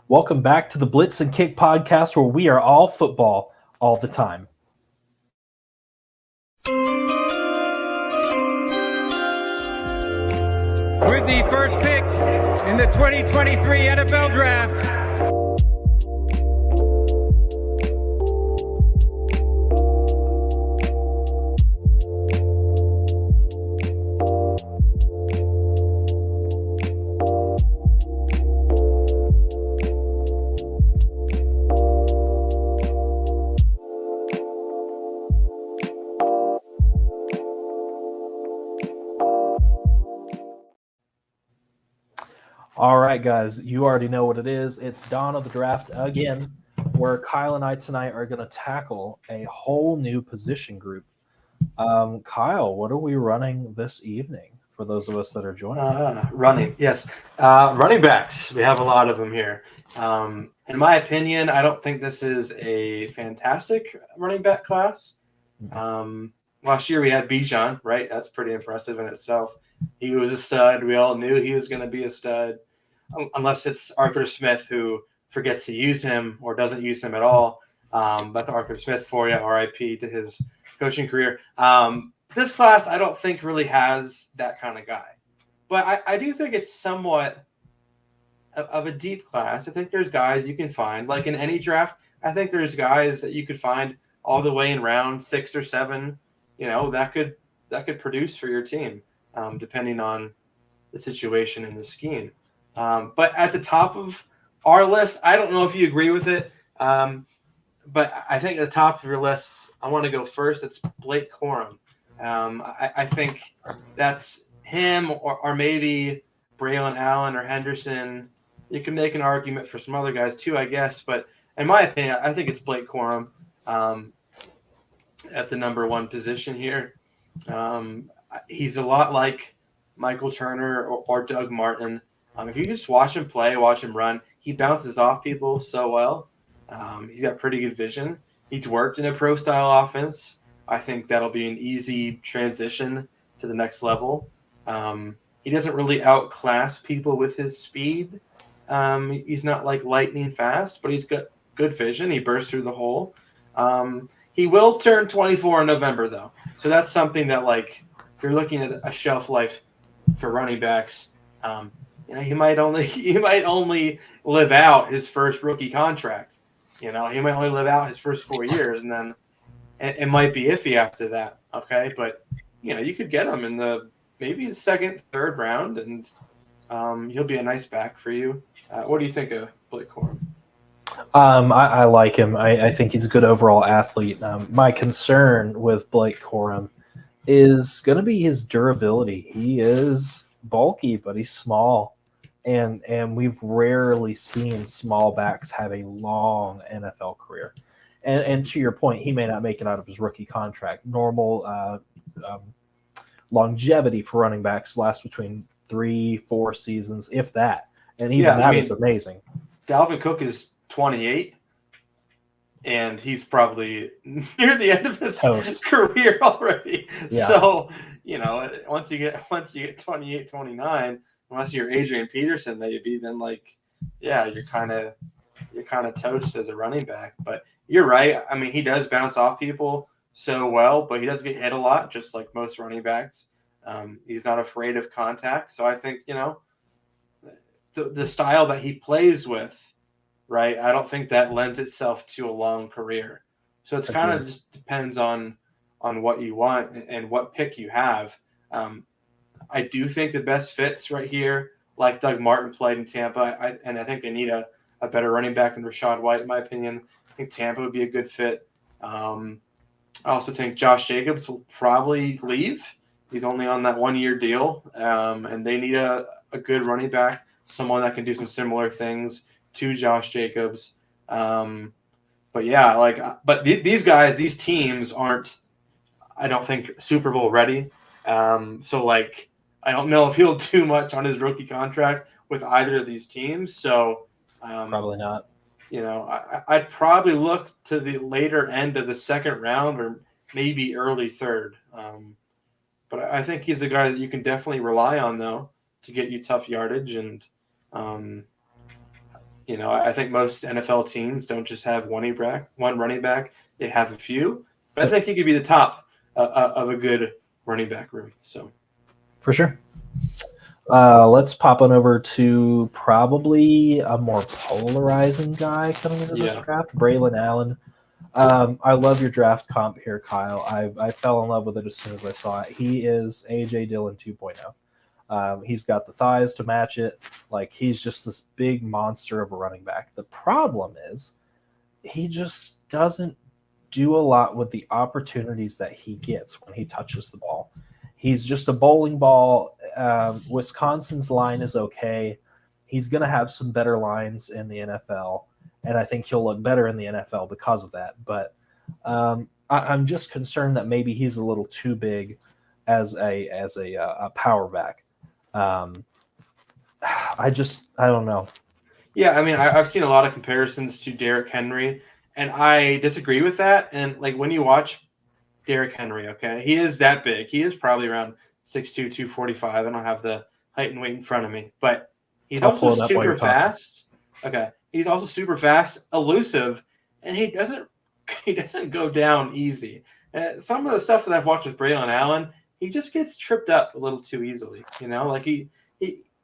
Welcome back to the Blitz and Kick podcast, where we are all football all the time. With the first pick in the 2023 NFL Draft, All right, guys, you already know what it is. It's Dawn of the Draft again, where Kyle and I tonight are going to tackle a whole new position group. Kyle, what are we running this evening for those of us that are joining? Running backs. We have a lot of them here. In my opinion, I don't think this is a fantastic running back class. Last year we had Bijan, right? That's pretty impressive in itself. He was a stud. We all knew he was going to be a stud, unless it's Arthur Smith who forgets to use him or doesn't use him at all. That's Arthur Smith for you. RIP to his coaching career. This class, I don't think really has that kind of guy. But I do think it's somewhat of a deep class. I think there's guys you can find, like in any draft, I think there's guys that you could find all the way in round 6 or 7, that could produce for your team, depending on the situation and the scheme. But at the top of our list, I don't know if you agree with it, but I think at the top of your list, I want to go first. It's Blake Corum. I think that's him or maybe Braylon Allen or Henderson. You can make an argument for some other guys too, I guess. But in my opinion, I think it's Blake Corum at the number 1 position here. He's a lot like Michael Turner or Doug Martin. If you just watch him play, watch him run, he bounces off people so well. He's got pretty good vision. He's worked in a pro-style offense. I think that'll be an easy transition to the next level. He doesn't really outclass people with his speed. He's not like lightning fast, but he's got good vision. He bursts through the hole. He will turn 24 in November, though. So that's something that, like, if you're looking at a shelf life for running backs, he might only live out his first rookie contract. He might only live out his first 4 years, and then it might be iffy after that. Okay, but you could get him in maybe the second, third round, and he'll be a nice back for you. What do you think of Blake Corum? I like him. I think he's a good overall athlete. My concern with Blake Corum is going to be his durability. He is bulky, but he's small. And we've rarely seen small backs have a long NFL career. And to your point, he may not make it out of his rookie contract. Normal longevity for running backs lasts between 3-4 seasons, if that. And even that is amazing. Dalvin Cook is 28, and he's probably near the end of his career already. Yeah. So, once you get 28, 29, unless you're Adrian Peterson, maybe, then you're kind of toast as a running back. But you're right. I mean, he does bounce off people so well, but he does get hit a lot, just like most running backs. He's not afraid of contact. So I think, the style that he plays with, right, I don't think that lends itself to a long career. So it's kind of just depends on what you want and what pick you have. I do think the best fits right here, like Doug Martin played in Tampa, and I think they need a better running back than Rachaad White, in my opinion. I think Tampa would be a good fit. I also think Josh Jacobs will probably leave. He's only on that 1-year deal, and they need a good running back, someone that can do some similar things to Josh Jacobs. But these guys, these teams aren't, I don't think, Super Bowl ready. So I don't know if he'll do much on his rookie contract with either of these teams. So probably not. I'd probably look to the later end of the second round or maybe early third. But I think he's a guy that you can definitely rely on, though, to get you tough yardage. And You know, I think most NFL teams don't just have one running back; they have a few. But I think he could be the top of a good running back room. So, for sure. Let's pop on over to probably a more polarizing guy coming into this draft, Braylon Allen. I love your draft comp here, Kyle. I fell in love with it as soon as I saw it. He is A.J. Dillon 2.0. He's got the thighs to match it. Like, he's just this big monster of a running back. The problem is he just doesn't do a lot with the opportunities that he gets when he touches the ball. He's just a bowling ball. Wisconsin's line is okay. He's going to have some better lines in the NFL, and I think he'll look better in the NFL because of that. But I'm just concerned that maybe he's a little too big as a power back. I don't know. Yeah, I mean, I've seen a lot of comparisons to Derrick Henry, and I disagree with that. And like when you watch Derrick Henry, okay, he is that big. He is probably around 6'2", 245. I don't have the height and weight in front of me, but he's also super fast. Okay, he's also super fast, elusive, and he doesn't go down easy. Some of the stuff that I've watched with Braylon Allen, he just gets tripped up a little too easily. You know, like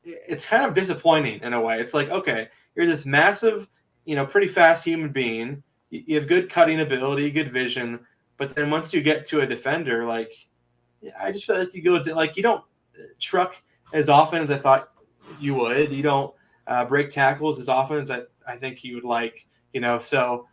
it's kind of disappointing in a way. It's like, okay, you're this massive, you know, pretty fast human being. You have good cutting ability, good vision. But then once you get to a defender, like, I just feel like you don't truck as often as I thought you would. You don't break tackles as often as I think you would like, you know. So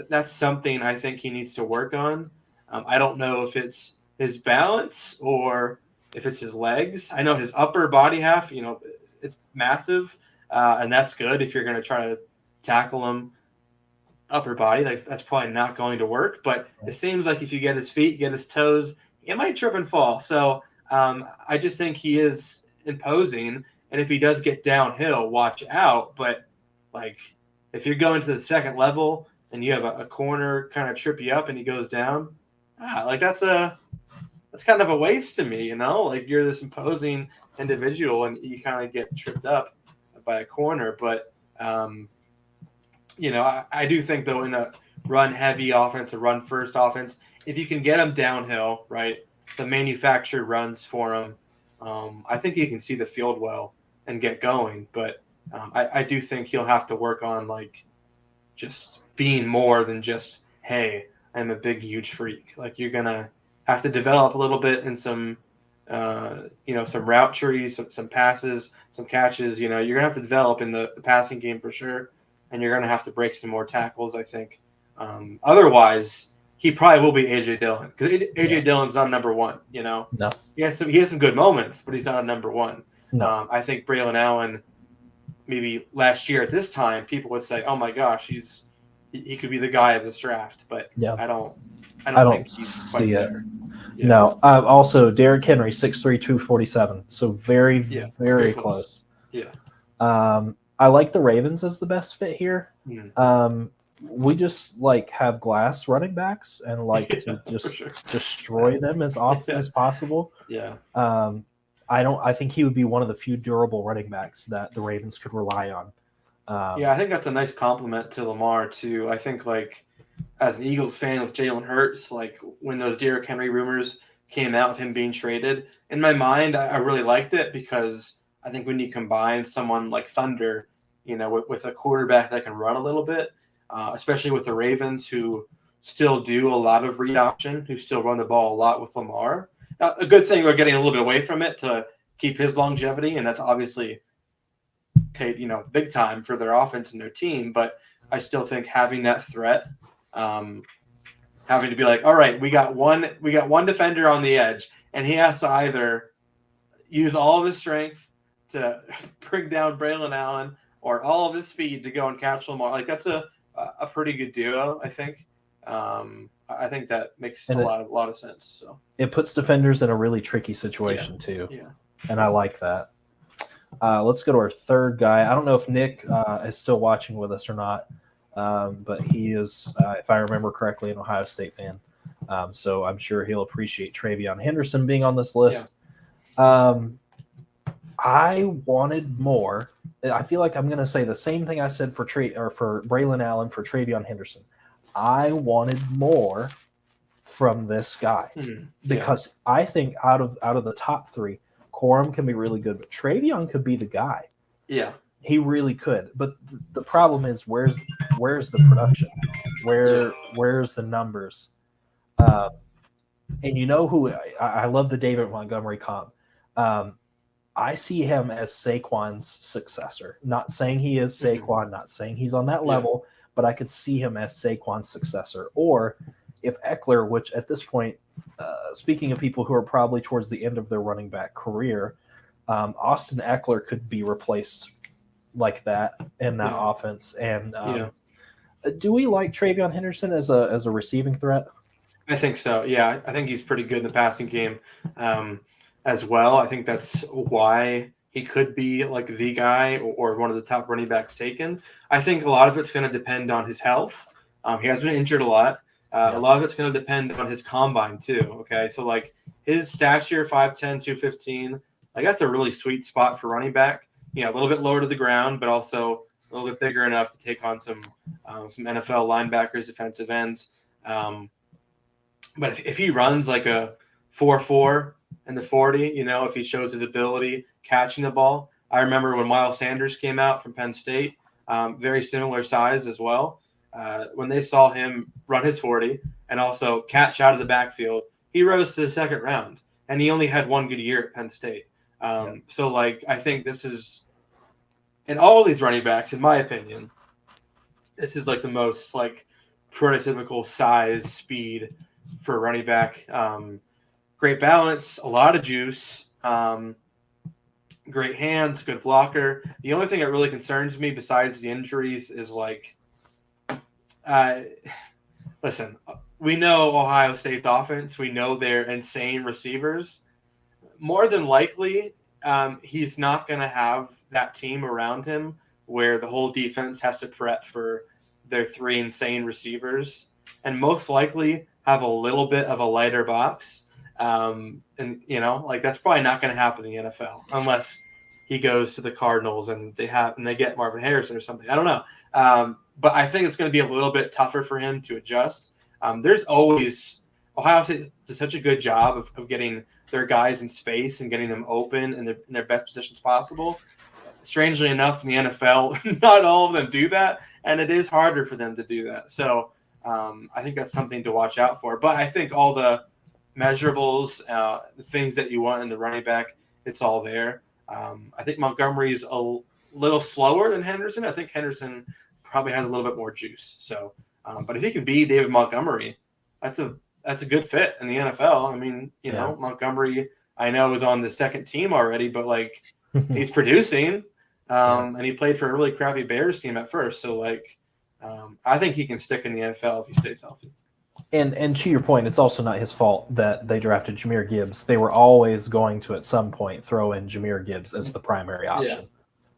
that's something I think he needs to work on. I don't know if it's his balance or if it's his legs. I know his upper body half, you know, it's massive, and that's good if you're going to try to tackle him upper body. Like, that's probably not going to work, but it seems like if you get his feet, get his toes, he might trip and fall. So I just think he is imposing, and if he does get downhill, watch out. But like, if you're going to the second level and you have a corner kind of trip you up and he goes down, like that's kind of a waste to me, you know. Like, you're this imposing individual and you kind of get tripped up by a corner. But you know, I do think, though, in a run-heavy offense, a run-first offense, if you can get him downhill, right, some manufactured runs for him, I think he can see the field well and get going. But I do think he'll have to work on, like, just being more than just, hey, I'm a big, huge freak. Like, you're going to have to develop a little bit in some, you know, some route trees, some passes, some catches. You know, you're going to have to develop in the passing game for sure. And you're going to have to break some more tackles, I think. Otherwise, he probably will be A.J. Dillon, because A.J. Dillon's not number one, you know? No. He has some good moments, but he's not a number one. No. I think Braylon Allen, maybe last year at this time, people would say, oh, my gosh, he could be the guy of this draft. But yeah. I don't think he's quite there. Yeah. No. Also, Derrick Henry, 6'3", 247. So very, very close. Yeah. I like the Ravens as the best fit here. Mm. We just have glass running backs and like to just destroy them as often as possible. Yeah. I think he would be one of the few durable running backs that the Ravens could rely on. I think that's a nice compliment to Lamar too. I think, like, as an Eagles fan with Jalen Hurts, like, when those Derrick Henry rumors came out of him being traded, in my mind, I really liked it, because I think when you combine someone like Thunder, you know, with a quarterback that can run a little bit, especially with the Ravens, who still do a lot of read option, who still run the ball a lot with Lamar. Now, a good thing, they're getting a little bit away from it to keep his longevity, and that's obviously paid, you know, big time for their offense and their team. But I still think having that threat, having to be like, all right, we got one defender on the edge, and he has to either use all of his strength to bring down Braylon Allen or all of his speed to go and catch Lamar. Like, that's a pretty good duo, I think. I think that makes a lot of sense. So it puts defenders in a really tricky situation too. Yeah. And I like that. Let's go to our third guy. I don't know if Nick is still watching with us or not, but he is, if I remember correctly, an Ohio State fan. So I'm sure he'll appreciate Travion Henderson being on this list. Yeah. I wanted more. I feel like I'm going to say the same thing I said for Braylon Allen for TreVeyon Henderson. I wanted more from this guy because I think out of the top three, Corum can be really good, but TreVeyon could be the guy. Yeah, he really could. But the problem is where's the production? Where's the numbers? And you know who I love the David Montgomery comp. I see him as Saquon's successor. Not saying he is Saquon, not saying he's on that level, but I could see him as Saquon's successor. Or if Eckler, which at this point, speaking of people who are probably towards the end of their running back career, Austin Eckler could be replaced like that in that offense. And do we like TreVeyon Henderson as a receiving threat? I think so. Yeah, I think he's pretty good in the passing game as well. I think that's why he could be like the guy or one of the top running backs taken. I think a lot of it's going to depend on his health. He has been injured a lot. A lot of it's going to depend on his combine too. Okay, so like his stature, 5'10", 215, like that's a really sweet spot for running back. A little bit lower to the ground, but also a little bit bigger enough to take on some NFL linebackers, defensive ends. But if he runs like a 4.4 in the 40, if he shows his ability catching the ball. I remember when Miles Sanders came out from Penn State, very similar size as well. When they saw him run his 40 and also catch out of the backfield, he rose to the second round, and he only had one good year at Penn State. So, like, I think this is – and all these running backs, in my opinion, this is, like, the most, like, prototypical size, speed for a running back. Great balance, a lot of juice, great hands, good blocker. The only thing that really concerns me besides the injuries is, like, listen, we know Ohio State's offense. We know they're insane receivers. More than likely, he's not going to have that team around him where the whole defense has to prep for their three insane receivers and most likely have a little bit of a lighter box. And, like that's probably not going to happen in the NFL unless he goes to the Cardinals and they get Marvin Harrison or something. I don't know. But I think it's going to be a little bit tougher for him to adjust. There's always Ohio State does such a good job of getting their guys in space and getting them open in their best positions possible. Strangely enough, in the NFL, not all of them do that, and it is harder for them to do that. So I think that's something to watch out for. But I think all the measurables, the things that you want in the running back, it's all there. I think Montgomery's a little slower than Henderson. I think Henderson probably has a little bit more juice. So, but if he can be David Montgomery, that's a good fit in the NFL. I mean, Montgomery, I know is on the second team already, but like he's producing, and he played for a really crappy Bears team at first. So like, I think he can stick in the NFL if he stays healthy. And to your point, it's also not his fault that they drafted Jahmyr Gibbs. They were always going to, at some point, throw in Jahmyr Gibbs as the primary option. Yeah.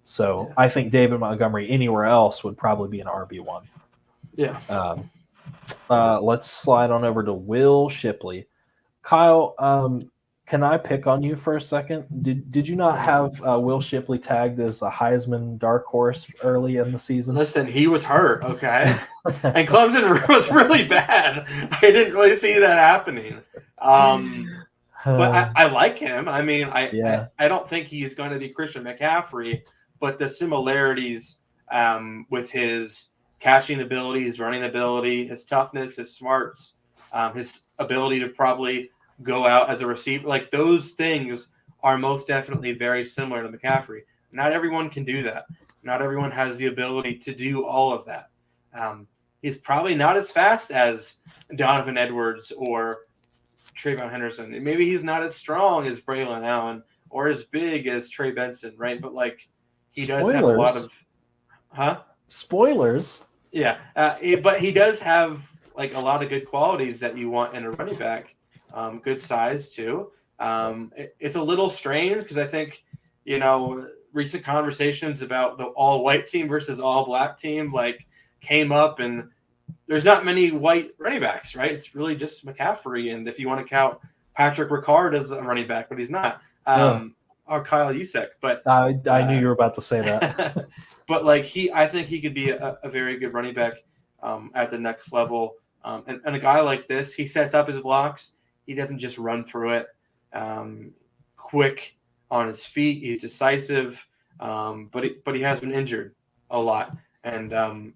So I think David Montgomery anywhere else would probably be an RB1. Yeah. Let's slide on over to Will Shipley. Kyle, can I pick on you for a second? Did you not have Will Shipley tagged as a Heisman dark horse early in the season? Listen, he was hurt, okay? And Clemson was really bad. I didn't really see that happening. But I like him. I mean, I don't think he's going to be Christian McCaffrey, but the similarities with his catching ability, his running ability, his toughness, his smarts, his ability to probably go out as a receiver, like those things are most definitely very similar to McCaffrey. Not everyone can do that. Not everyone has the ability to do all of that. He's probably not as fast as Donovan Edwards or TreVeyon Henderson. Maybe he's not as strong as Braylon Allen or as big as Trey Benson, right? But like he does have a lot of spoilers. Yeah, but he does have like a lot of good qualities that you want in a running back. Good size too. It's a little strange because I think, recent conversations about the all white team versus all black team like came up, and there's not many white running backs, right? It's really just McCaffrey. And if you want to count Patrick Ricard as a running back, but he's not. our Kyle Juszczyk, but I knew you were about to say that. But like I think he could be a very good running back at the next level. And a guy like this, he sets up his blocks. He doesn't just run through it. Quick on his feet, he's decisive. But he has been injured a lot, and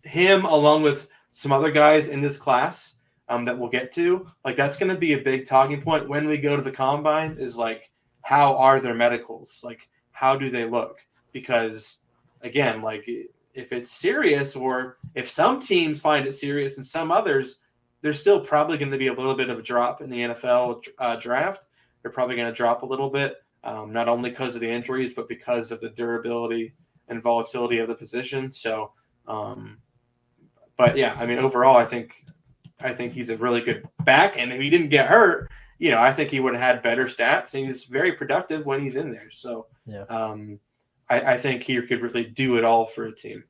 him along with some other guys in this class that we'll get to, like that's going to be a big talking point when we go to the combine. Is like, how are their medicals? Like, how do they look? Because again, like if it's serious, or if some teams find it serious and some others, there's still probably going to be a little bit of a drop in the NFL draft. They're probably going to drop a little bit, not only because of the injuries, but because of the durability and volatility of the position. So, but yeah, I mean, overall, I think he's a really good back, and if he didn't get hurt, I think he would have had better stats, and he's very productive when he's in there. So, yeah. I think he could really do it all for a team.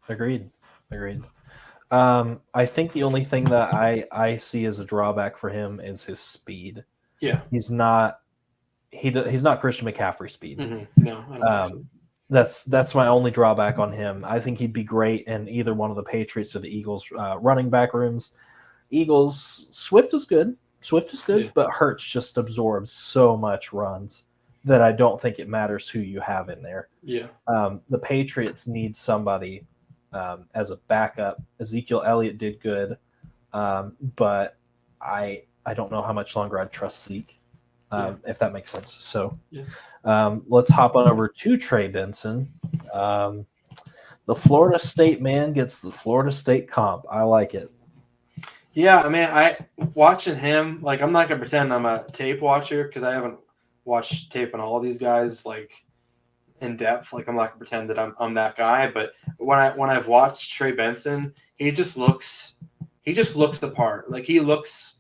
Agreed. I think the only thing that I see as a drawback for him is his speed. Yeah, he's not Christian McCaffrey speed. Mm-hmm. No, I don't think so. That's my only drawback on him. I think he'd be great in either one of the Patriots or the Eagles running back rooms. Eagles, Swift is good, yeah. But Hurts just absorbs so much runs that I don't think it matters who you have in there. Yeah. The Patriots need somebody as a backup. Ezekiel Elliott did good, but I don't know how much longer I'd trust Zeke, if that makes sense. So let's hop on over to Trey Benson. The Florida State man gets the Florida State comp. I like it. Yeah, I mean, watching him, like, I'm not going to pretend I'm a tape watcher because I haven't watched tape on all of these guys, like, in depth. Like, I'm not going to pretend that I'm that guy. But when I've watched Trey Benson, he just looks the part. Like, he looks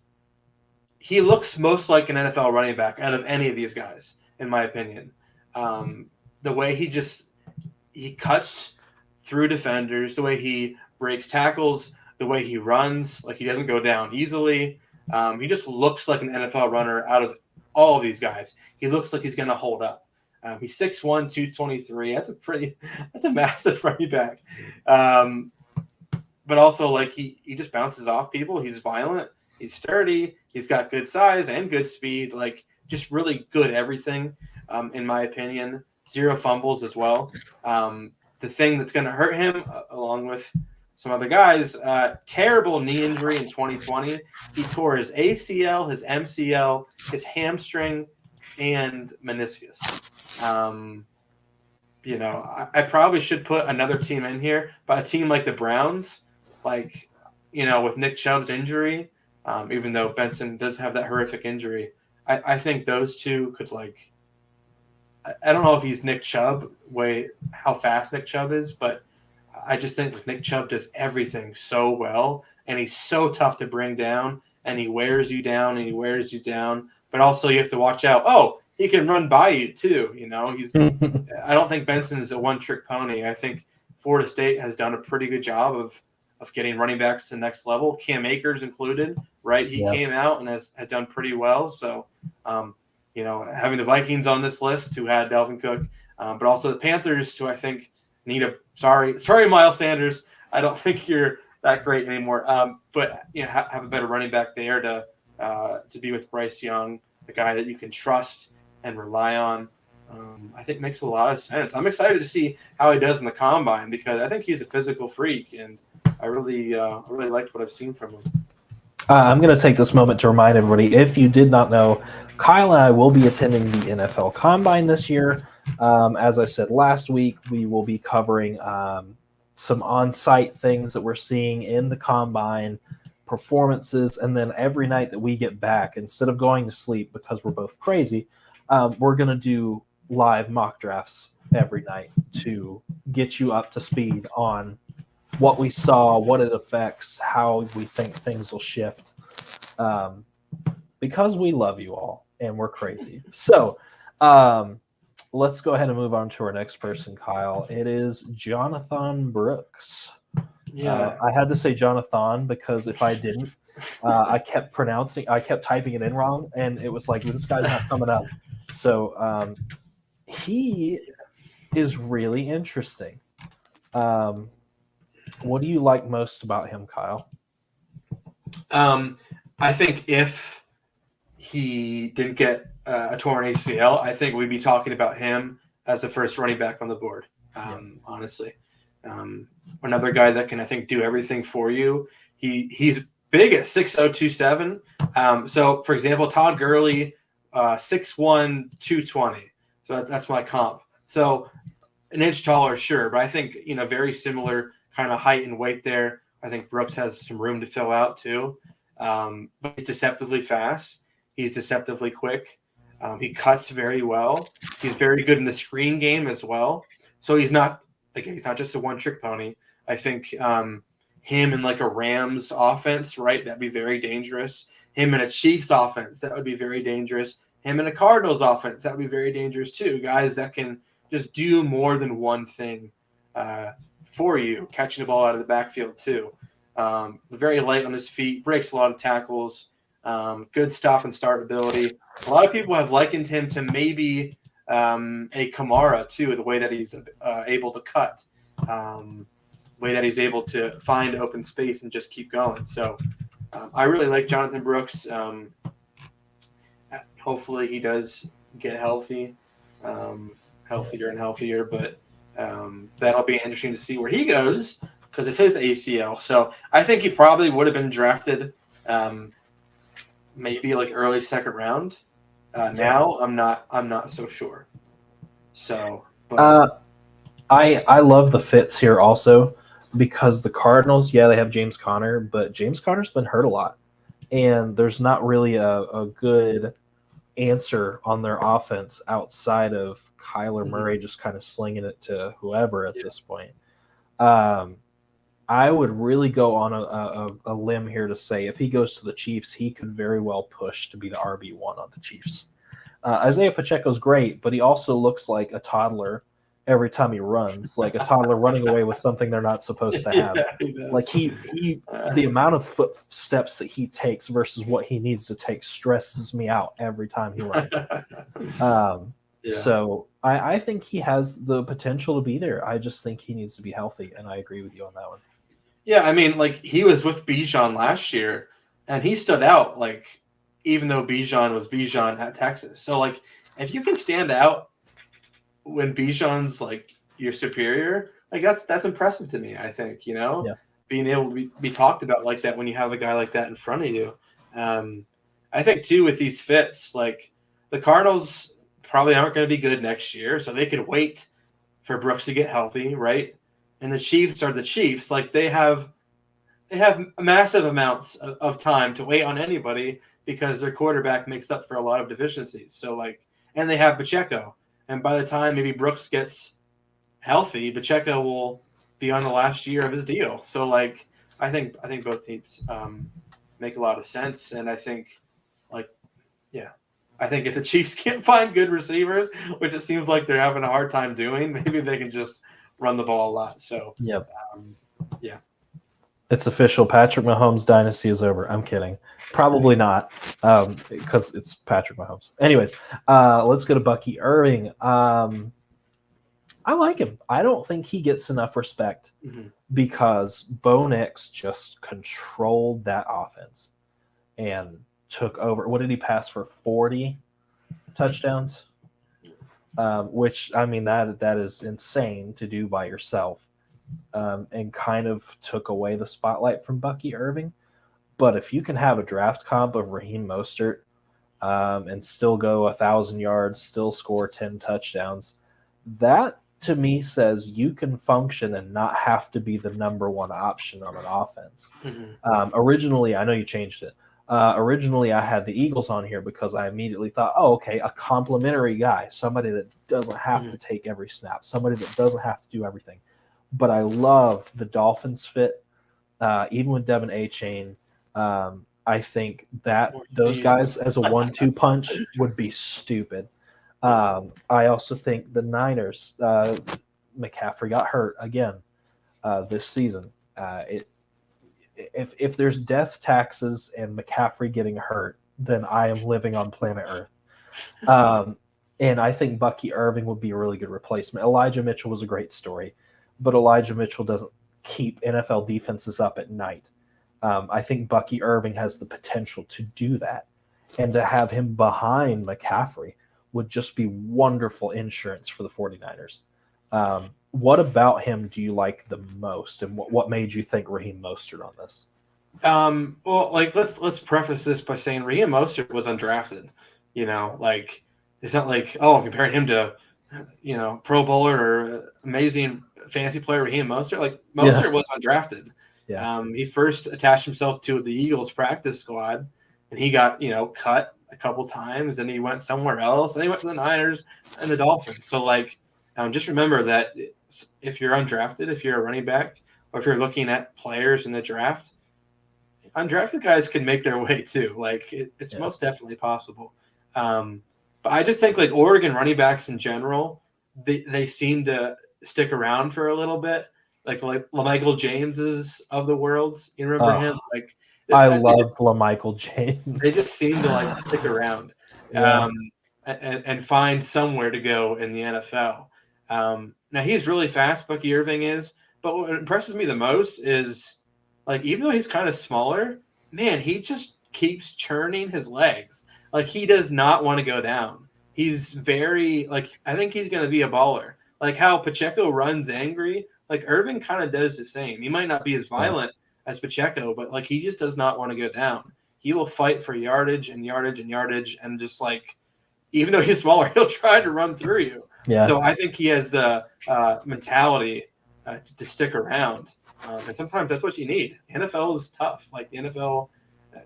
most like an NFL running back out of any of these guys, in my opinion. The way he cuts through defenders, the way he breaks tackles, the way he runs, like he doesn't go down easily. He just looks like an NFL runner out of all of these guys. He looks like he's going to hold up. He's 6'1", 223. That's a massive running back. But also, like, he just bounces off people. He's violent. He's sturdy. He's got good size and good speed. Like, just really good everything, in my opinion. 0 fumbles as well. The thing that's going to hurt him, along with some other guys, terrible knee injury in 2020. He tore his ACL, his MCL, his hamstring, and meniscus. I probably should put another team in here, but a team like the Browns, like, with Nick Chubb's injury, even though Benson does have that horrific injury, I think those two could, like, I don't know if he's Nick Chubb, how fast Nick Chubb is, but I just think Nick Chubb does everything so well, and he's so tough to bring down, and he wears you down, but also you have to watch out. Oh, he can run by you too. I don't think Benson's a one-trick pony. I think Florida State has done a pretty good job of getting running backs to the next level, Cam Akers included, right? He came out and has done pretty well. So, having the Vikings on this list who had Dalvin Cook, but also the Panthers, who I think need sorry, Miles Sanders. I don't think you're that great anymore. But have a better running back there to be with Bryce Young, a guy that you can trust and rely on. I think makes a lot of sense. I'm excited to see how he does in the combine because I think he's a physical freak, and I really liked what I've seen from him. I'm going to take this moment to remind everybody, if you did not know, Kyle and I will be attending the NFL Combine this year. As I said last week, we will be covering some on-site things that we're seeing in the Combine, performances, and then every night that we get back, instead of going to sleep because we're both crazy, we're going to do live mock drafts every night to get you up to speed on what we saw, what it affects, how we think things will shift, because we love you all and we're crazy. So let's go ahead and move on to our next person, Kyle. It is Jonathan Brooks. Yeah, I had to say Jonathan because if I didn't, I kept typing it in wrong, and it was like, this guy's not coming up. So he is really interesting. What do you like most about him, Kyle? I think if he didn't get a torn ACL, I think we'd be talking about him as the first running back on the board. Honestly, another guy that can, I think, do everything for you. He's big at 6'0", 2'7". So, for example, Todd Gurley, 6'1", 220. So that's my comp. So an inch taller, sure, but I think very similar kind of height and weight there. I think Brooks has some room to fill out too. But he's deceptively fast. He's deceptively quick. He cuts very well. He's very good in the screen game as well. So he's not just a one-trick pony. I think him in like a Rams offense, right? That'd be very dangerous. Him in a Chiefs offense, that would be very dangerous. Him in a Cardinals offense, that would be very dangerous too. Guys that can just do more than one thing for you, catching the ball out of the backfield too. Very light on his feet, breaks a lot of tackles, good stop and start ability. A lot of people have likened him to maybe a Kamara too, the way that he's able to cut, way that he's able to find open space and just keep going. So I really like Jonathan Brooks. Hopefully he does get healthy, healthier and healthier, but that'll be interesting to see where he goes because of his ACL. So I think he probably would have been drafted maybe like early second round. Now I'm not so sure. So, but I love the fits here also because the Cardinals, they have James Conner, but James Conner's been hurt a lot, and there's not really a good answer on their offense outside of Kyler Murray just kind of slinging it to whoever at this point. I would really go on a limb here to say if he goes to the Chiefs, he could very well push to be the RB1 on the Chiefs. Isaiah Pacheco's great, but he also looks like a toddler every time he runs, like a toddler running away with something they're not supposed to have. Like he the amount of footsteps that he takes versus what he needs to take stresses me out every time he runs. So I think he has the potential to be there. I just think he needs to be healthy, and I agree with you on that one. Yeah, I mean, like he was with Bijan last year, and he stood out. Like even though Bijan was Bijan at Texas, so like if you can stand out when Bijan's like your superior, like that's impressive to me. I think being able to be talked about like that when you have a guy like that in front of you. I think too with these fits, like the Cardinals probably aren't going to be good next year, so they could wait for Brooks to get healthy, right? And the Chiefs are the Chiefs. Like they have massive amounts of time to wait on anybody because their quarterback makes up for a lot of deficiencies. So like, and they have Pacheco. And by the time maybe Brooks gets healthy, Pacheco will be on the last year of his deal. So like, I think both teams make a lot of sense. And I think I think if the Chiefs can't find good receivers, which it seems like they're having a hard time doing, maybe they can just run the ball a lot. So, it's official. Patrick Mahomes' dynasty is over. I'm kidding. Probably not, because it's Patrick Mahomes. Anyways, let's go to Bucky Irving. I like him. I don't think he gets enough respect because Bo Nix just controlled that offense and took over. What did he pass for? 40 touchdowns? Which, I mean, that is insane to do by yourself, and kind of took away the spotlight from Bucky Irving. But if you can have a draft comp of Raheem Mostert and still go 1,000 yards, still score 10 touchdowns, that to me says you can function and not have to be the number one option on an offense. Originally, I know you changed it. Originally, I had the Eagles on here because I immediately thought, a complimentary guy, somebody that doesn't have to take every snap, somebody that doesn't have to do everything. But I love the Dolphins fit, even with Devin Achane. I think that those guys as a 1-2 punch would be stupid. I also think the Niners, McCaffrey got hurt again this season. If there's death taxes and McCaffrey getting hurt, then I am living on planet Earth. And I think Bucky Irving would be a really good replacement. Elijah Mitchell was a great story, but Elijah Mitchell doesn't keep NFL defenses up at night. I think Bucky Irving has the potential to do that. And to have him behind McCaffrey would just be wonderful insurance for the 49ers. What about him do you like the most? And what made you think Raheem Mostert on this? Well, like let's preface this by saying Raheem Mostert was undrafted. You know, like it's not like, oh, comparing him to, you know, Pro Bowler or amazing fantasy player Raheem Mostert. Like Mostert was undrafted. Yeah. He first attached himself to the Eagles practice squad, and he got, you know, cut a couple times, and he went somewhere else, and he went to the Niners and the Dolphins. So like, just remember that if you're undrafted, if you're a running back, or if you're looking at players in the draft, undrafted guys can make their way too. Like it's most definitely possible. But I just think like Oregon running backs in general, they seem to stick around for a little bit. Like LaMichael Jameses of the world. You remember him? Like I love LaMichael James. They just seem to like stick around and find somewhere to go in the NFL. Now he's really fast, Bucky Irving is, but what impresses me the most is like even though he's kind of smaller, man, he just keeps churning his legs. Like he does not want to go down. He's very like I think he's going to be a baller. Like how Pacheco runs angry, like Irving kind of does the same. He might not be as violent as Pacheco, but like he just does not want to go down. He will fight for yardage and yardage and yardage, and just like even though he's smaller, he'll try to run through you. Yeah. So I think he has the mentality to stick around, and sometimes that's what you need. NFL is tough. Like the NFL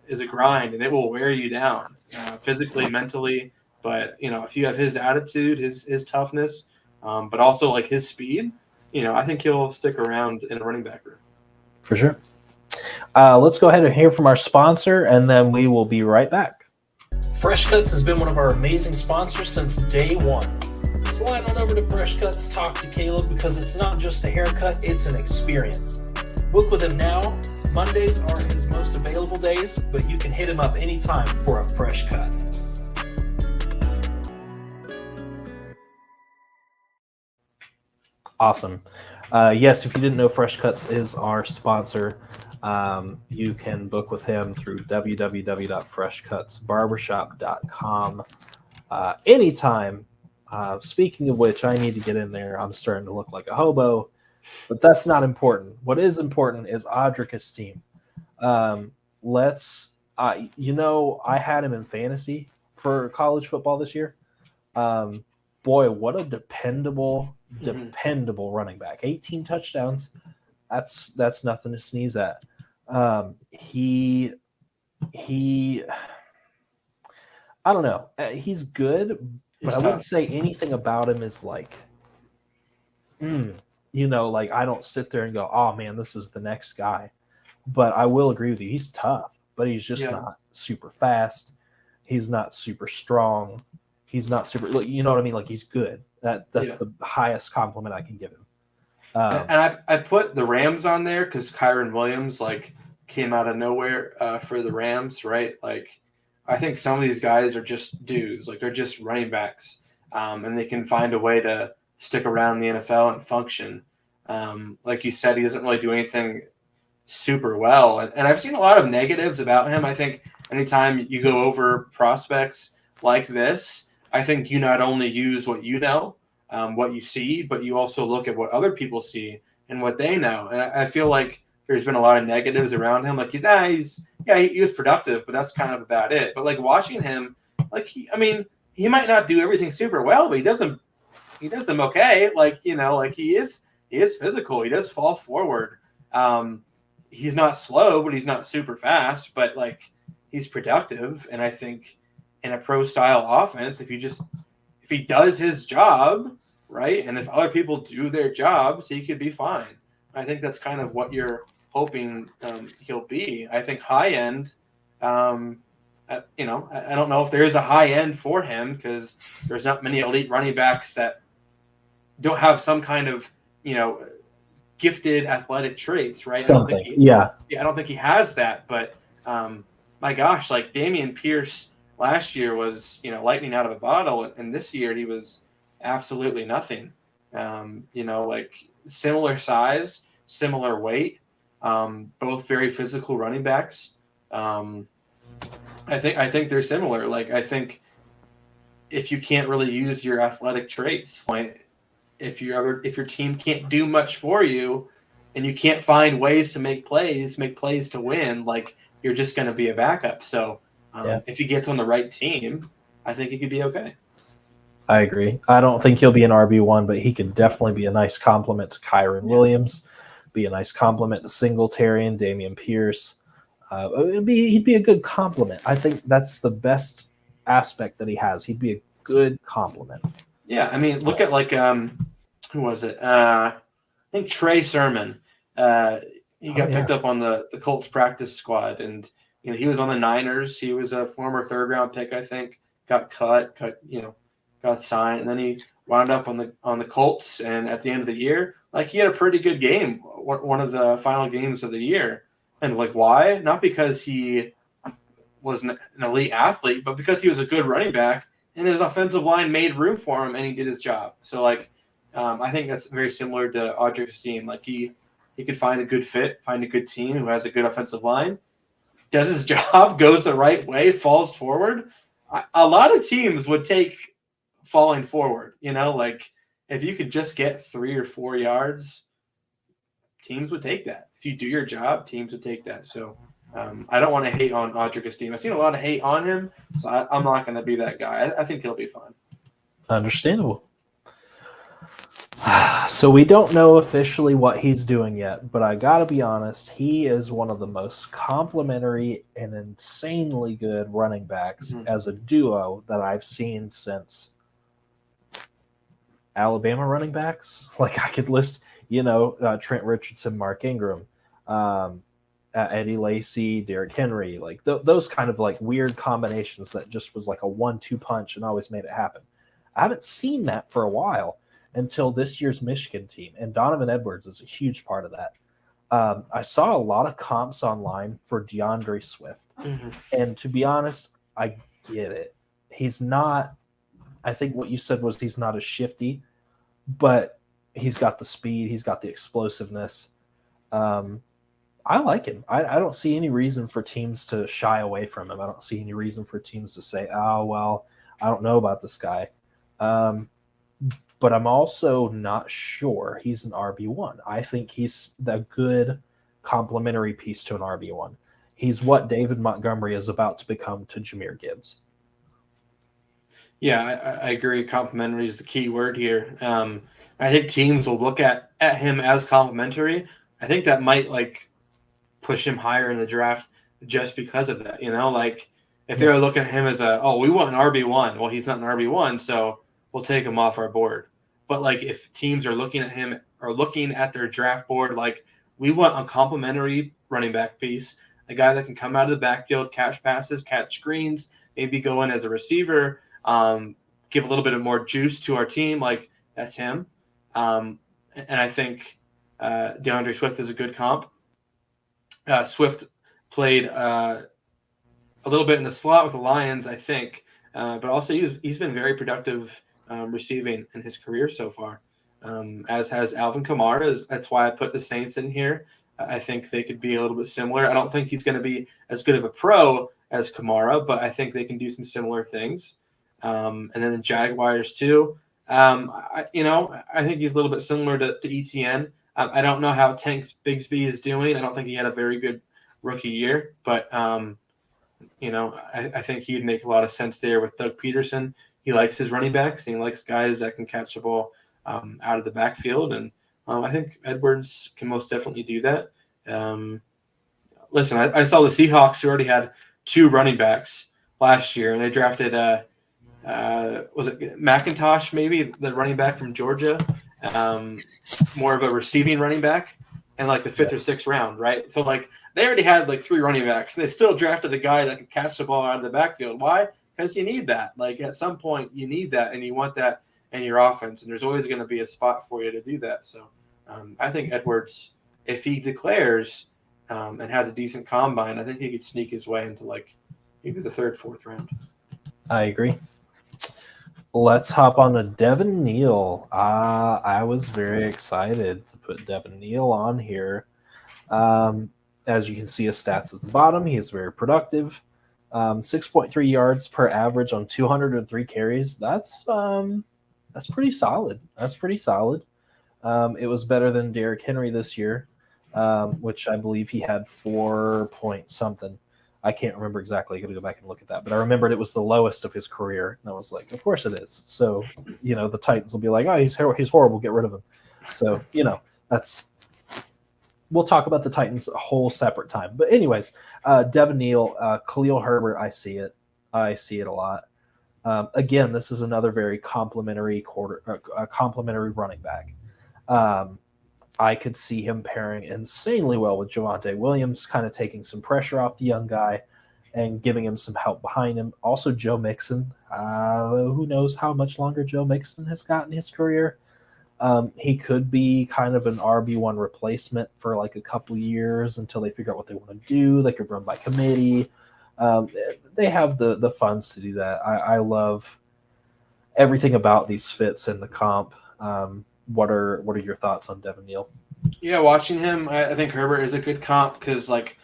is a grind, and it will wear you down physically, mentally. But you know, if you have his attitude, his toughness, but also like his speed, you know, I think he'll stick around in a running back room. For sure. Let's go ahead and hear from our sponsor, and then we will be right back. Fresh Cuts has been one of our amazing sponsors since day one. Slide on over to Fresh Cuts, talk to Caleb, because it's not just a haircut, it's an experience. Book with him now. Mondays are his most available days, but you can hit him up anytime for a fresh cut. Awesome. Yes, if you didn't know, Fresh Cuts is our sponsor. You can book with him through www.freshcutsbarbershop.com anytime. Speaking of which, I need to get in there. I'm starting to look like a hobo, but that's not important. What is important is Audric Esteem. I had him in fantasy for college football this year. Boy, what a dependable running back. 18 touchdowns. That's nothing to sneeze at. He I don't know. He's good, but I wouldn't say anything about him is like, like I don't sit there and go, oh man, this is the next guy. But I will agree with you. He's tough, but he's just not super fast. He's not super strong. He's not super, you know what I mean? Like he's good. That's the highest compliment I can give him. And I put the Rams on there because Kyron Williams like came out of nowhere for the Rams, right? Like I think some of these guys are just dudes, like they're just running backs, and they can find a way to stick around the NFL and function. Like you said, he doesn't really do anything super well, and I've seen a lot of negatives about him. I think anytime you go over prospects like this, I think you not only use what you know, what you see, but you also look at what other people see and what they know. And I feel like there's been a lot of negatives around him. Like he was productive, but that's kind of about it. But like watching him, like he might not do everything super well, but he does them okay. Like, like he is physical. He does fall forward. He's not slow, but he's not super fast, but like he's productive. And I think in a pro style offense, if he does his job, right, and if other people do their jobs, he could be fine. I think that's kind of what you're hoping he'll be. I think high end, I don't know if there is a high end for him because there's not many elite running backs that don't have some kind of, gifted athletic traits, right? I don't think he has that, but my gosh, like Dameon Pierce, last year was, lightning out of a bottle, and this year he was absolutely nothing. Like similar size, similar weight, both very physical running backs. I think they're similar. Like I think if you can't really use your athletic traits, like if your team can't do much for you, and you can't find ways to make plays to win, like you're just going to be a backup. So if he gets on the right team, I think he could be okay. I agree. I don't think he'll be an RB1, but he could definitely be a nice compliment to Kyron Williams, be a nice compliment to Singletary and Dameon Pierce. He'd be a good compliment. I think that's the best aspect that he has. He'd be a good compliment. Yeah, I mean, look at who was it? I think Trey Sermon. He got picked up on the Colts practice squad, and he was on the Niners. He was a former 3rd-round pick, I think. Got cut, got signed, and then he wound up on the Colts. And at the end of the year, he had a pretty good game, one of the final games of the year. And why? Not because he was an elite athlete, but because he was a good running back, and his offensive line made room for him, and he did his job. So I think that's very similar to Audric Estime. He could find a good fit, find a good team who has a good offensive line, does his job, goes the right way, falls forward. A lot of teams would take falling forward. If you could just get 3 or 4 yards, teams would take that. If you do your job, teams would take that. So I don't want to hate on Audric Estime. I've seen a lot of hate on him, so I'm not going to be that guy. I think he'll be fine. Understandable. So we don't know officially what he's doing yet, but I got to be honest, he is one of the most complimentary and insanely good running backs as a duo that I've seen since Alabama running backs. I could list, Trent Richardson, Mark Ingram, Eddie Lacy, Derrick Henry, those kind of weird combinations that just was a 1-2 punch and always made it happen. I haven't seen that for a while until this year's Michigan team, and Donovan Edwards is a huge part of that. I saw a lot of comps online for DeAndre Swift, and to be honest, I get it. He's not. I think what you said was he's not as shifty, but he's got the speed, he's got the explosiveness. I like him. I don't see any reason for teams to shy away from him. I don't see any reason for teams to say, oh, well, I don't know about this guy. But I'm also not sure he's an RB1. I think he's the good complementary piece to an RB1. He's what David Montgomery is about to become to Jahmyr Gibbs. Yeah, I agree. Complementary is the key word here. I think teams will look at him as complementary. I think that might push him higher in the draft just because of that. If they're looking at him as we want an RB1, well, he's not an RB1, so we'll take him off our board. But if teams are looking at him or looking at their draft board, we want a complementary running back piece, a guy that can come out of the backfield, catch passes, catch screens, maybe go in as a receiver, give a little bit of more juice to our team. That's him. And I think DeAndre Swift is a good comp. Swift played a little bit in the slot with the Lions, I think, but also he's been very productive receiving in his career so far, as has Alvin Kamara. That's why I put the Saints in here. I think they could be a little bit similar. I don't think he's going to be as good of a pro as Kamara, but I think they can do some similar things. And then the Jaguars too. I think he's a little bit similar to ETN. I don't know how Tank Bigsby is doing. I don't think he had a very good rookie year, but I think he'd make a lot of sense there with Doug Peterson. He likes his running backs. And he likes guys that can catch the ball out of the backfield, and I think Edwards can most definitely do that. Listen, I saw the Seahawks who already had 2 running backs last year, and they drafted was it McIntosh, maybe the running back from Georgia, more of a receiving running back, in the 5th or 6th round, right? So they already had 3 running backs, and they still drafted a guy that could catch the ball out of the backfield. Why? Because you need that. At some point, you need that, and you want that in your offense, and there's always going to be a spot for you to do that. So I think Edwards, if he declares and has a decent combine, I think he could sneak his way into maybe the 3rd, 4th round. I agree. Let's hop on to Devin Neal. I was very excited to put Devin Neal on here. As you can see his stats at the bottom, he is very productive. 6.3 yards per average on 203 carries. That's pretty solid. That's pretty solid. It was better than Derrick Henry this year, which I believe he had 4 point something. I can't remember exactly. I got to go back and look at that. But I remembered it was the lowest of his career. And I was like, of course it is. So, the Titans will be like, oh, he's horrible. Get rid of him. So, that's – we'll talk about the Titans a whole separate time. But anyways, Devin Neal, Khalil Herbert, I see it. I see it a lot. Again, this is another very complimentary running back. I could see him pairing insanely well with Javonte Williams, kind of taking some pressure off the young guy and giving him some help behind him. Also, Joe Mixon. Who knows how much longer Joe Mixon has got in his career. He could be kind of an RB1 replacement for like a couple years until they figure out what they want to do. They could run by committee. They have the funds to do that. I love everything about these fits in the comp. What are your thoughts on Devin Neal? Yeah, watching him, I think Herbert is a good comp because like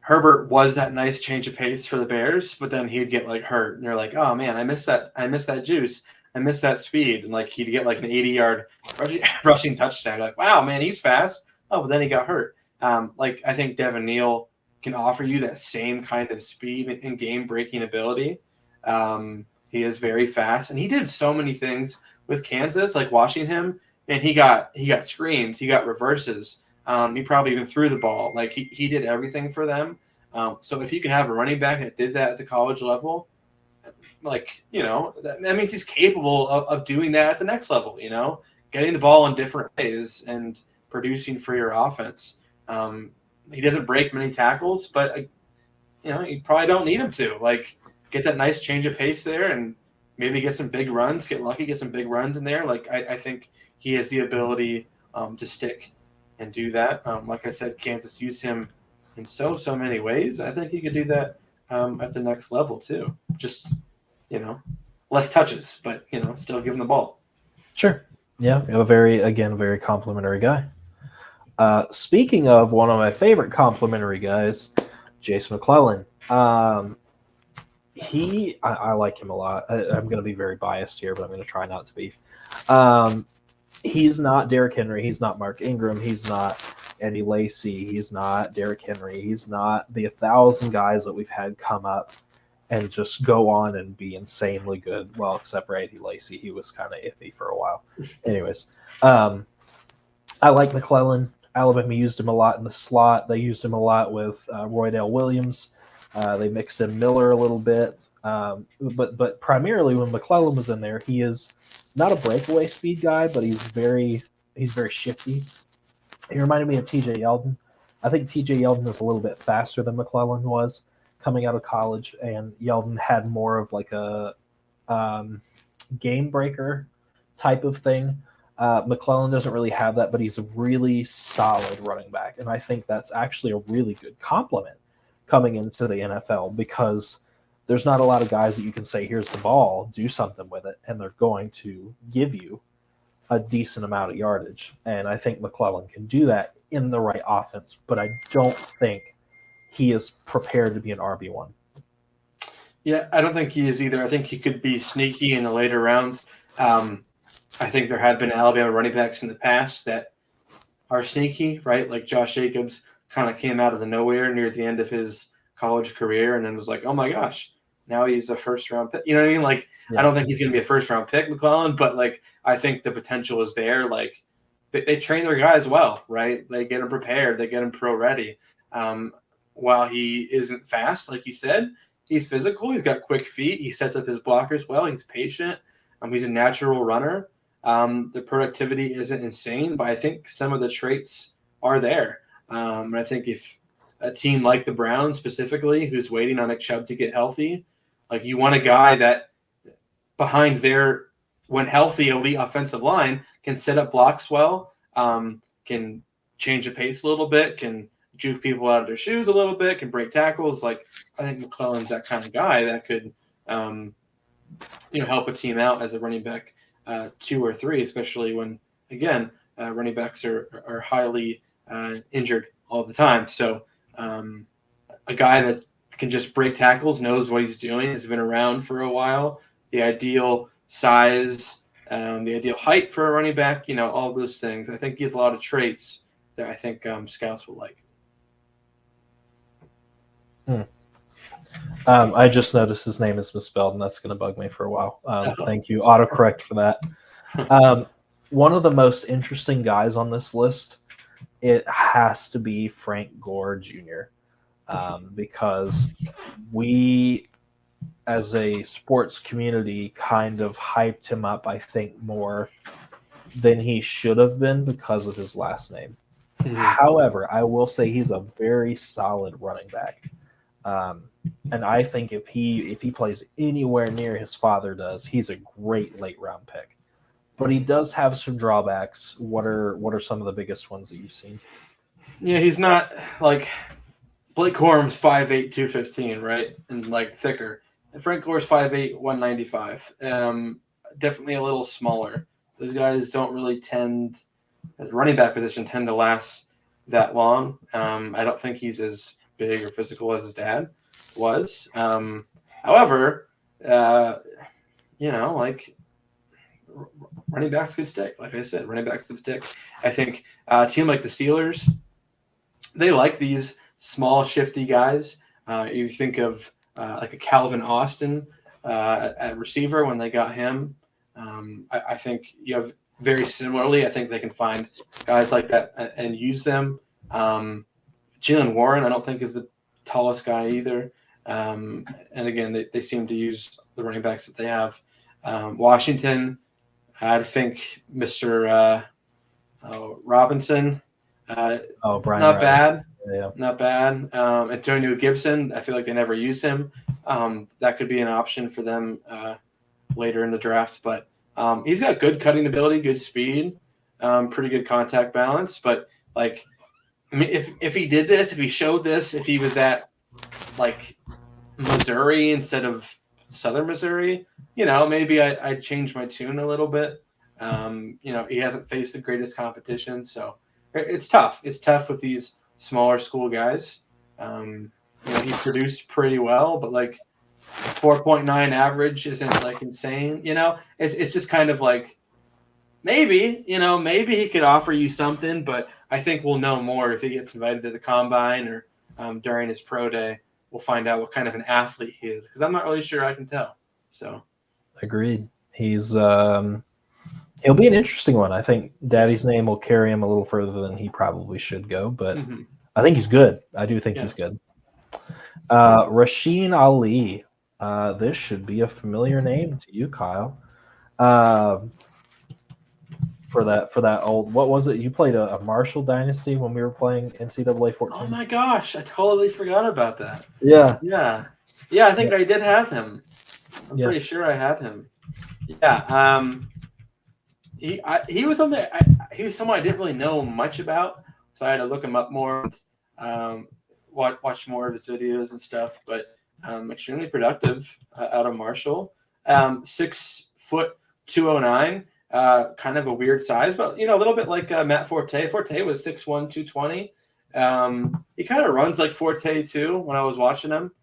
Herbert was that nice change of pace for the Bears, but then he'd get like hurt, and you're like, oh man, I missed that juice, I missed that speed, and like he'd get like an 80-yard rushing touchdown. You're like, wow, man, he's fast. Oh, but then he got hurt. Like I think Devin Neal can offer you that same kind of speed and game breaking ability. He is very fast, and he did so many things with Kansas, like watching him. And he got screens, he got reverses. He probably even threw the ball. Like he did everything for them. So if you can have a running back that did that at the college level, like that means he's capable of doing that at the next level. Getting the ball in different ways and producing for your offense. He doesn't break many tackles, but you probably don't need him to. Like get that nice change of pace there and maybe get some big runs. Get lucky, get some big runs in there. Like I think he has the ability to stick and do that. Like I said, Kansas used him in so many ways. I think he could do that at the next level too. Just, less touches, but, still give him the ball. Sure. Yeah, a very complimentary guy. Speaking of one of my favorite complimentary guys, Jase McClellan. I like him a lot. I'm going to be very biased here, but I'm going to try not to be. He's not Derrick Henry. He's not Mark Ingram. He's not Eddie Lacy. He's not Derrick Henry. He's not the 1,000 guys that we've had come up and just go on and be insanely good. Well, except for Eddie Lacy. He was kind of iffy for a while. Anyways, I like McClellan. Alabama used him a lot in the slot. They used him a lot with Roydell Williams. They mixed in Miller a little bit. But primarily when McClellan was in there, he is not a breakaway speed guy, but he's very shifty. He reminded me of TJ Yeldon. I think TJ Yeldon is a little bit faster than McClellan was coming out of college, and Yeldon had more of like a game breaker type of thing. McClellan doesn't really have that, but he's a really solid running back, and I think that's actually a really good compliment coming into the NFL because there's not a lot of guys that you can say, here's the ball, do something with it, and they're going to give you a decent amount of yardage. And I think McClellan can do that in the right offense, but I don't think he is prepared to be an RB1. Yeah, I don't think he is either. I think he could be sneaky in the later rounds. I think there have been Alabama running backs in the past that are sneaky, right? Like Josh Jacobs kind of came out of the nowhere near the end of his college career and then was like, oh my gosh, now he's a first-round pick. You know what I mean? Like, yeah. I don't think he's going to be a first-round pick, McClellan, but, like, I think the potential is there. Like, they train their guys well, right? They get them prepared. They get them pro-ready. While he isn't fast, like you said, he's physical. He's got quick feet. He sets up his blockers well. He's patient. He's a natural runner. The productivity isn't insane, but I think some of the traits are there. And I think if a team like the Browns specifically, who's waiting on Nick Chubb to get healthy, like you want a guy that behind their, when healthy, elite offensive line can set up blocks well, can change the pace a little bit, can juke people out of their shoes a little bit, can break tackles. Like I think McClellan's that kind of guy that could help a team out as a running back 2 or 3, especially when, again, running backs are highly injured all the time. So a guy that can just break tackles, knows what he's doing, has been around for a while, the ideal size, the ideal height for a running back, all those things. I think he has a lot of traits that I think scouts will like. I just noticed his name is misspelled, and that's going to bug me for a while. Thank you, autocorrect, for that. One of the most interesting guys on this list, it has to be Frank Gore Jr., because we, as a sports community, kind of hyped him up, I think, more than he should have been because of his last name. Mm-hmm. However, I will say he's a very solid running back. And I think if he plays anywhere near his father does, he's a great late round pick. But he does have some drawbacks. What are some of the biggest ones that you've seen? Yeah, he's not like Blake Corum's 5'8", 215, right? And like thicker. And Frank Gore's 5'8", 195. Definitely a little smaller. Those guys don't really tend, at the running back position, tend to last that long. I don't think he's as big or physical as his dad was. However, like running backs could stick. Like I said, running backs could stick. I think a team like the Steelers, they like these small, shifty guys. You think of like a Calvin Austin at receiver when they got him. I think you have very similarly. I think they can find guys like that and use them. Jaylen Warren, I don't think, is the tallest guy either. And again, they seem to use the running backs that they have. Washington, I think Mr. Robinson, Brian not Riley. bad. Yeah. Not bad. Antonio Gibson, I feel like they never use him. That could be an option for them later in the draft. But he's got good cutting ability, good speed, pretty good contact balance. But like, I mean, if he did this, if he showed this, if he was at like Missouri instead of Southern Missouri, maybe I'd change my tune a little bit. He hasn't faced the greatest competition, so it's tough. It's tough with these smaller school guys. He produced pretty well, but like 4.9 average isn't like insane. It's just kind of like maybe he could offer you something, but I think we'll know more if he gets invited to the combine or during his pro day. We'll find out what kind of an athlete he is, because I'm not really sure I can tell. So, agreed. He's he'll be an interesting one. I think Daddy's name will carry him a little further than he probably should go, but I think he's good. I do think he's good. Rasheen Ali. This should be a familiar name to you, Kyle. For that old, what was it? You played a Marshall Dynasty when we were playing NCAA 14. Oh my gosh, I totally forgot about that. Yeah. I think I did have him. I'm pretty sure I had him. Yeah. He was on he was someone I didn't really know much about, so I had to look him up more, watch more of his videos and stuff. But extremely productive out of Marshall. 6 foot 209. Kind of a weird size, but a little bit like Matt Forte. Forte was 6'1", 220. He kind of runs like Forte too when I was watching him.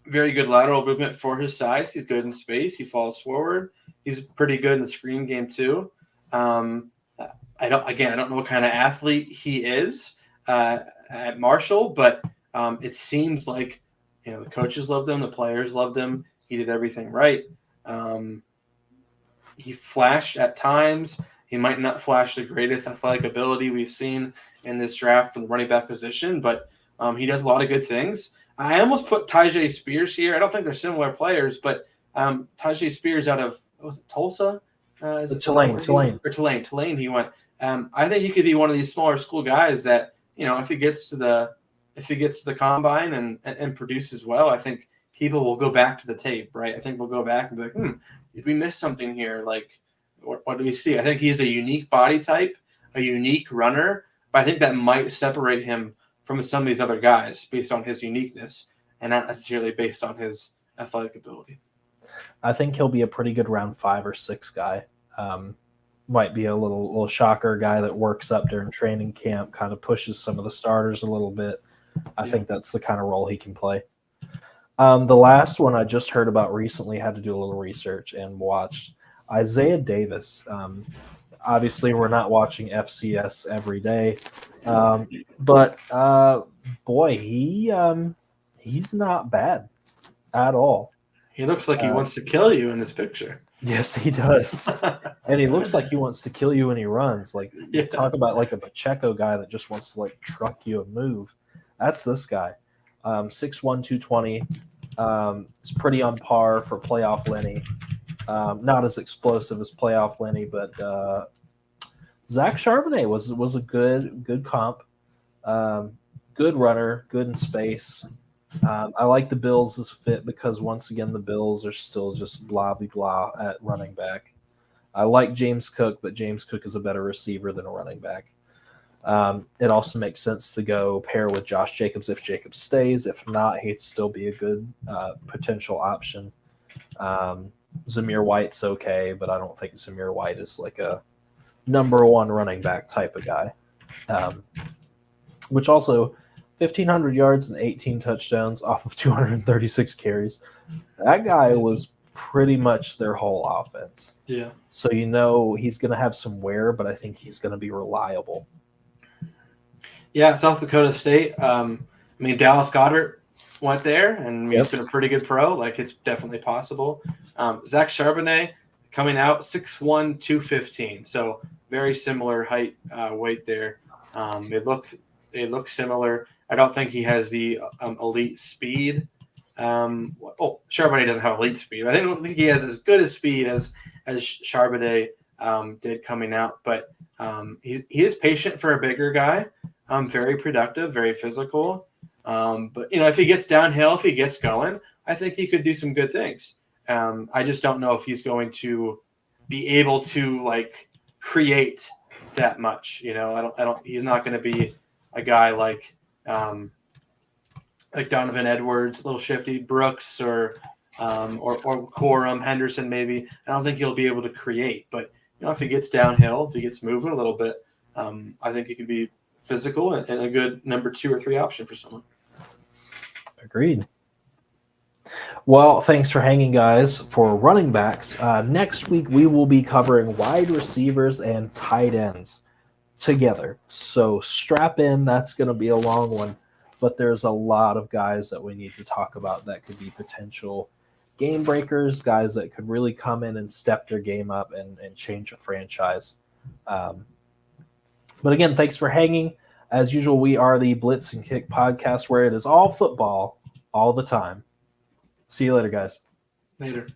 Very good lateral movement for his size. He's good in space. He falls forward. He's pretty good in the screen game too. I don't know what kind of athlete he is at Marshall, but it seems like the coaches loved him, the players loved him. He did everything right. He flashed at times. He might not flash the greatest athletic ability we've seen in this draft from the running back position, but he does a lot of good things. I almost put Tyjae Spears here. I don't think they're similar players, but Tyjae Spears out of, was it Tulsa? Tulane. Tulane he went. I think he could be one of these smaller school guys that, if he gets to the combine and produces well, I think people will go back to the tape, right? I think we'll go back and be like, did we miss something here? Like, what do we see? I think he's a unique body type, a unique runner, but I think that might separate him from some of these other guys based on his uniqueness and not necessarily based on his athletic ability. I think he'll be a pretty good round 5 or 6 guy. Might be a little shocker guy that works up during training camp, kind of pushes some of the starters a little bit. I think that's the kind of role he can play. The last one I just heard about recently, had to do a little research and watched Isaiah Davis. Obviously, we're not watching FCS every day, but boy, he's not bad at all. He looks like he wants to kill you in this picture. Yes, he does. And he looks like he wants to kill you when he runs. Like, talk about like a Pacheco guy that just wants to like truck you and move. That's this guy. 6'1", 220. It's pretty on par for playoff Lenny. Not as explosive as playoff Lenny, but Zach Charbonnet was a good comp. Good runner, good in space. I like the Bills as a fit because, once again, the Bills are still just blah, blah, blah at running back. I like James Cook, but James Cook is a better receiver than a running back. It also makes sense to go pair with Josh Jacobs if Jacobs stays. If not, he'd still be a good potential option. Zamir White's okay, but I don't think Zamir White is like a number one running back type of guy. Which also, 1,500 yards and 18 touchdowns off of 236 carries. That guy was pretty much their whole offense. Yeah. So he's going to have some wear, but I think he's going to be reliable. Yeah, South Dakota State. Dallas Goedert went there, and he's been a pretty good pro. Like, it's definitely possible. Zach Charbonnet coming out 6'1", 215. So very similar height, weight there. They look similar. I don't think he has the elite speed. Charbonnet doesn't have elite speed. I don't think he has as good as speed as Charbonnet did coming out. But he is patient for a bigger guy. Very productive, very physical. But if he gets downhill, if he gets going, I think he could do some good things. I just don't know if he's going to be able to like create that much. He's not going to be a guy like Donovan Edwards, a little shifty, Brooks or Corum, Henderson maybe. I don't think he'll be able to create. But if he gets downhill, if he gets moving a little bit, I think he could be physical and a good number 2 or 3 option for someone. Agreed. Well, thanks for hanging, guys. For running backs, next week we will be covering wide receivers and tight ends together. So strap in. That's going to be a long one, but there's a lot of guys that we need to talk about that could be potential game breakers, guys that could really come in and step their game up and change a franchise. But again, thanks for hanging. As usual, we are the Blitz and Kick podcast, where it is all football all the time. See you later, guys. Later.